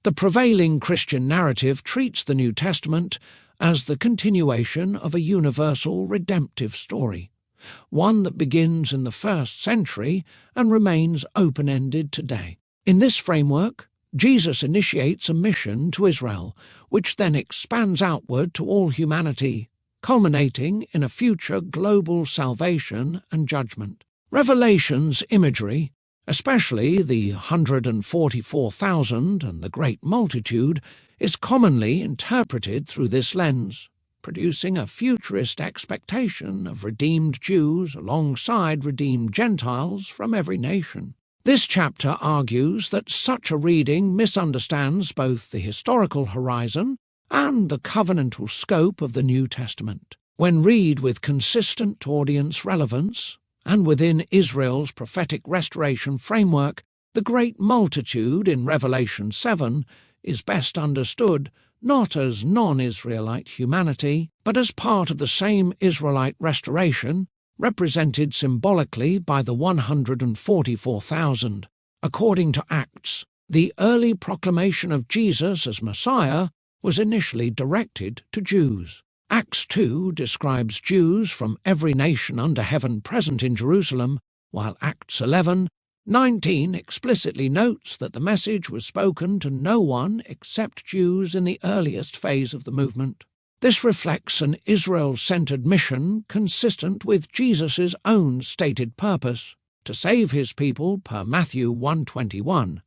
The prevailing Christian narrative treats the New Testament as the continuation of a universal redemptive story, one that begins in the 1st century and remains open-ended today. In this framework, Jesus initiates a mission to Israel, which then expands outward to all humanity, culminating in a future global salvation and judgment. Revelation's imagery, especially the 144,000 and the great multitude, is commonly interpreted through this lens, producing a futurist expectation of redeemed Jews alongside redeemed Gentiles from every nation. This chapter argues that such a reading misunderstands both the historical horizon and the covenantal scope of the New Testament. When read with consistent audience relevance, and within Israel's prophetic restoration framework, the great multitude in Revelation 7 is best understood not as non-Israelite humanity, but as part of the same Israelite restoration, represented symbolically by the 144,000. According to Acts, the early proclamation of Jesus as Messiah was initially directed to Jews. Acts 2 describes Jews from every nation under heaven present in Jerusalem, while Acts 11:19 explicitly notes that the message was spoken to no one except Jews in the earliest phase of the movement. This reflects an Israel-centered mission consistent with Jesus' own stated purpose, to save his people per Matthew 1:21,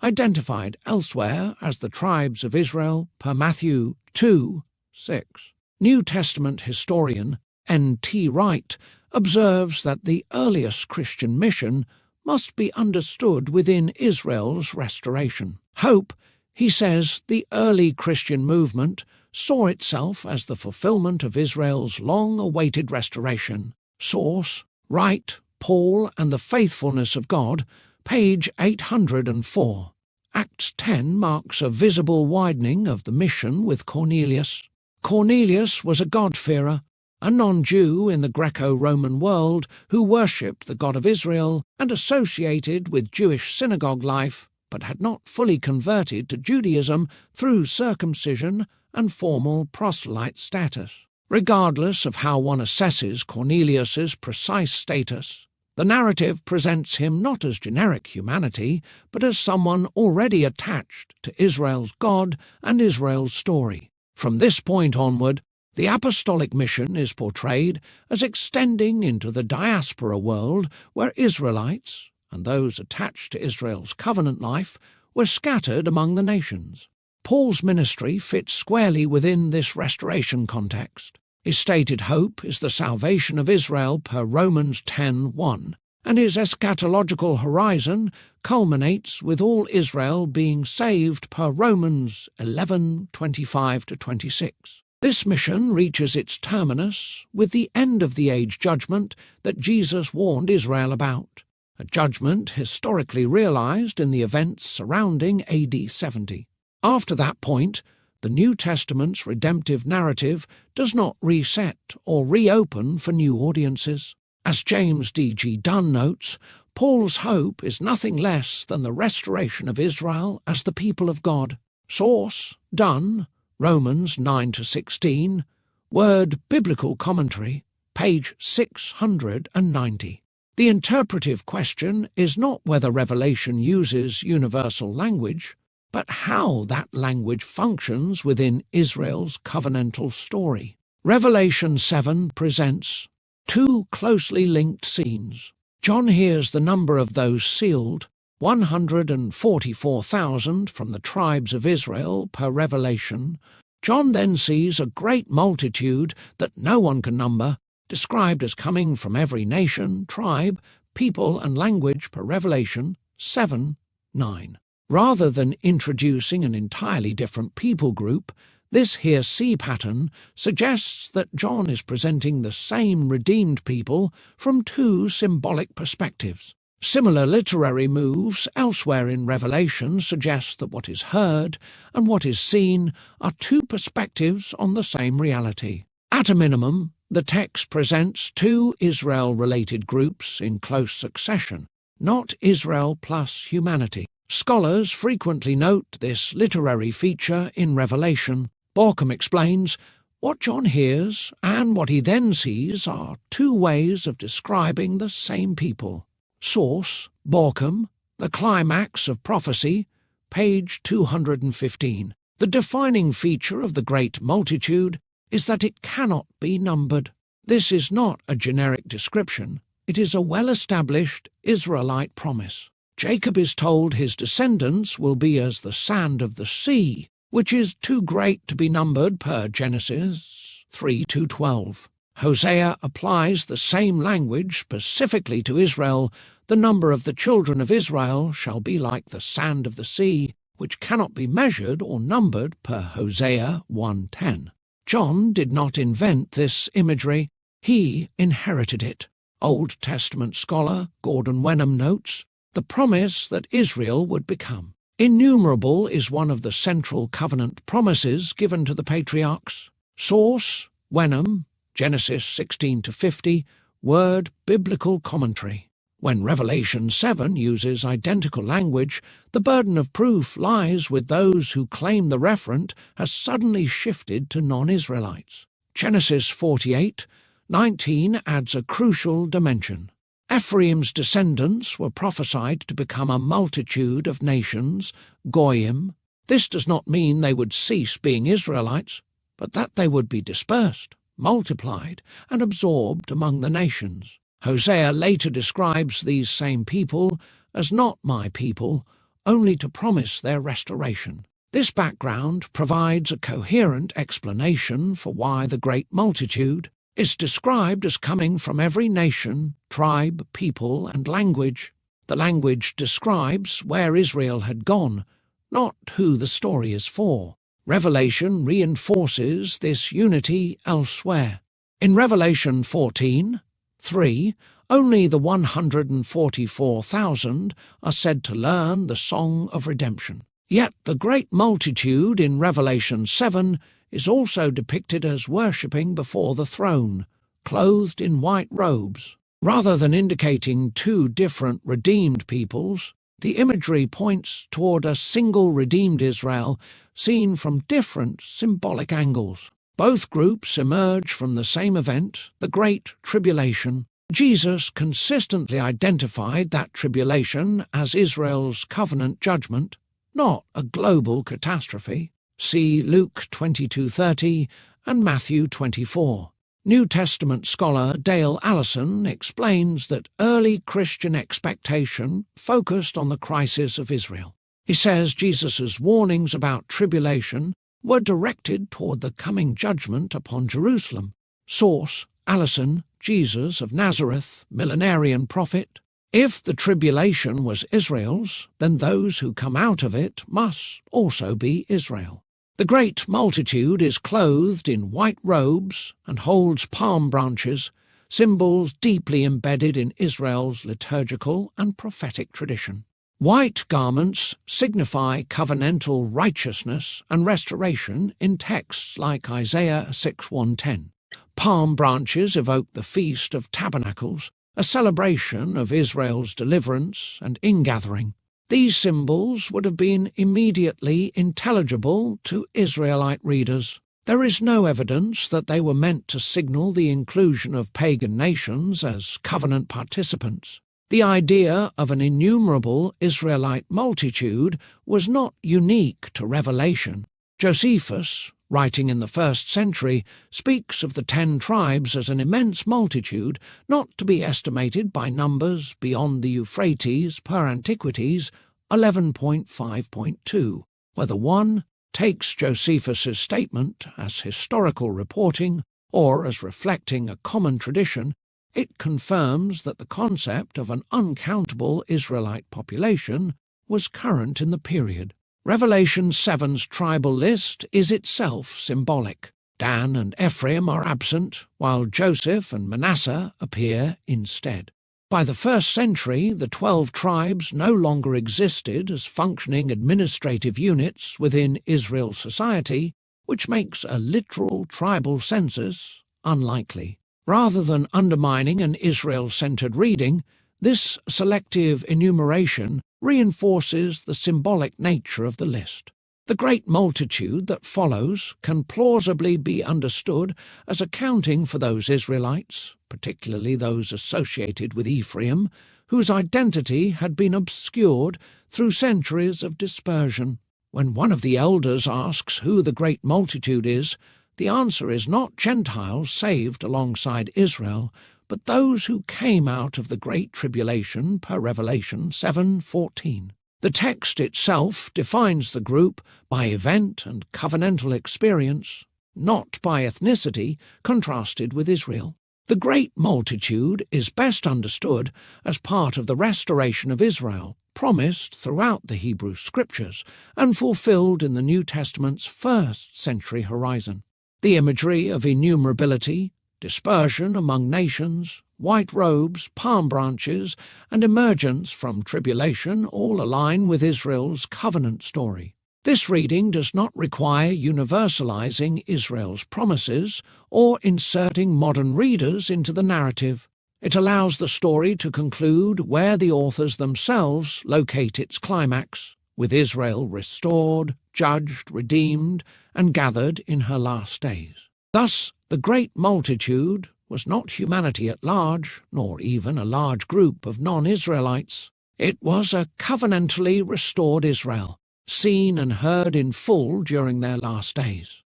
identified elsewhere as the tribes of Israel per Matthew 2:6. New Testament historian N.T. Wright observes that the earliest Christian mission must be understood within Israel's restoration. Hope, he says, the early Christian movement saw itself as the fulfillment of Israel's long-awaited restoration. Source: Wright, Paul and the Faithfulness of God, page 804. Acts 10 marks a visible widening of the mission with Cornelius. Cornelius was a God-fearer, a non-Jew in the Greco-Roman world who worshipped the God of Israel and associated with Jewish synagogue life, but had not fully converted to Judaism through circumcision and formal proselyte status. Regardless of how one assesses Cornelius's precise status, the narrative presents him not as generic humanity, but as someone already attached to Israel's God and Israel's story. From this point onward, the apostolic mission is portrayed as extending into the diaspora world where Israelites, and those attached to Israel's covenant life, were scattered among the nations. Paul's ministry fits squarely within this restoration context. His stated hope is the salvation of Israel per Romans 10:1, and his eschatological horizon culminates with all Israel being saved per Romans 11:25-26. This mission reaches its terminus with the end of the age judgment that Jesus warned Israel about, a judgment historically realized in the events surrounding AD 70. After that point, the New Testament's redemptive narrative does not reset or reopen for new audiences. As James D.G. Dunn notes, Paul's hope is nothing less than the restoration of Israel as the people of God. Source: Dunn, Romans 9-16, Word Biblical Commentary, page 690. The interpretive question is not whether Revelation uses universal language, but how that language functions within Israel's covenantal story. Revelation 7 presents two closely linked scenes. John hears the number of those sealed, 144,000 from the tribes of Israel per Revelation. John then sees a great multitude that no one can number, described as coming from every nation, tribe, people and language per Revelation 7:9. Rather than introducing an entirely different people group, this here see pattern suggests that John is presenting the same redeemed people from two symbolic perspectives. Similar literary moves elsewhere in Revelation suggest that what is heard and what is seen are two perspectives on the same reality. At a minimum, the text presents two Israel-related groups in close succession, not Israel plus humanity. Scholars frequently note this literary feature in Revelation. Borkham explains, what John hears and what he then sees are two ways of describing the same people. Source, Borkham, The Climax of Prophecy, page 215. The defining feature of the great multitude is that it cannot be numbered. This is not a generic description. It is a well-established Israelite promise. Jacob is told his descendants will be as the sand of the sea, which is too great to be numbered per Genesis 3:12. Hosea applies the same language specifically to Israel. The number of the children of Israel shall be like the sand of the sea, which cannot be measured or numbered per Hosea 1:10. John did not invent this imagery. He inherited it. Old Testament scholar Gordon Wenham notes, the promise that Israel would become. Innumerable is one of the central covenant promises given to the patriarchs. Source, Wenham, Genesis 16-50, Word Biblical Commentary. When Revelation 7 uses identical language, the burden of proof lies with those who claim the referent has suddenly shifted to non-Israelites. Genesis 48:19 adds a crucial dimension. Ephraim's descendants were prophesied to become a multitude of nations, Goyim. This does not mean they would cease being Israelites, but that they would be dispersed, multiplied, and absorbed among the nations. Hosea later describes these same people as not my people, only to promise their restoration. This background provides a coherent explanation for why the great multitude is described as coming from every nation, tribe, people, and language. The language describes where Israel had gone, not who the story is for. Revelation reinforces this unity elsewhere. In Revelation 14:3, only the 144,000 are said to learn the song of redemption. Yet the great multitude in Revelation 7 is also depicted as worshipping before the throne, clothed in white robes. Rather than indicating two different redeemed peoples, the imagery points toward a single redeemed Israel seen from different symbolic angles. Both groups emerge from the same event, the Great Tribulation. Jesus consistently identified that tribulation as Israel's covenant judgment, not a global catastrophe. See Luke 22:30 and Matthew 24. New Testament scholar Dale Allison explains that early Christian expectation focused on the crisis of Israel. He says Jesus' warnings about tribulation were directed toward the coming judgment upon Jerusalem. Source, Allison, Jesus of Nazareth, millenarian prophet. If the tribulation was Israel's, then those who come out of it must also be Israel. The great multitude is clothed in white robes and holds palm branches, symbols deeply embedded in Israel's liturgical and prophetic tradition. White garments signify covenantal righteousness and restoration in texts like Isaiah 6:110. Palm branches evoke the Feast of Tabernacles, a celebration of Israel's deliverance and ingathering. These symbols would have been immediately intelligible to Israelite readers. There is no evidence that they were meant to signal the inclusion of pagan nations as covenant participants. The idea of an innumerable Israelite multitude was not unique to Revelation. Josephus, writing in the 1st century, speaks of the 10 tribes as an immense multitude not to be estimated by numbers beyond the Euphrates per Antiquities 11.5.2. Whether one takes Josephus's statement as historical reporting or as reflecting a common tradition, it confirms that the concept of an uncountable Israelite population was current in the period. Revelation 7's tribal list is itself symbolic. Dan and Ephraim are absent, while Joseph and Manasseh appear instead. By the 1st century, the 12 tribes no longer existed as functioning administrative units within Israel's society, which makes a literal tribal census unlikely. Rather than undermining an Israel-centered reading, this selective enumeration reinforces the symbolic nature of the list. The great multitude that follows can plausibly be understood as accounting for those Israelites, particularly those associated with Ephraim, whose identity had been obscured through centuries of dispersion. When one of the elders asks who the great multitude is, the answer is not Gentiles saved alongside Israel, but those who came out of the Great Tribulation per Revelation 7:14. The text itself defines the group by event and covenantal experience, not by ethnicity contrasted with Israel. The great multitude is best understood as part of the restoration of Israel, promised throughout the Hebrew Scriptures and fulfilled in the New Testament's first-century horizon. The imagery of innumerability, dispersion among nations, white robes, palm branches, and emergence from tribulation all align with Israel's covenant story. This reading does not require universalizing Israel's promises or inserting modern readers into the narrative. It allows the story to conclude where the authors themselves locate its climax, with Israel restored, judged, redeemed, and gathered in her last days. Thus, the great multitude was not humanity at large, nor even a large group of non-Israelites. It was a covenantally restored Israel, seen and heard in full during their last days.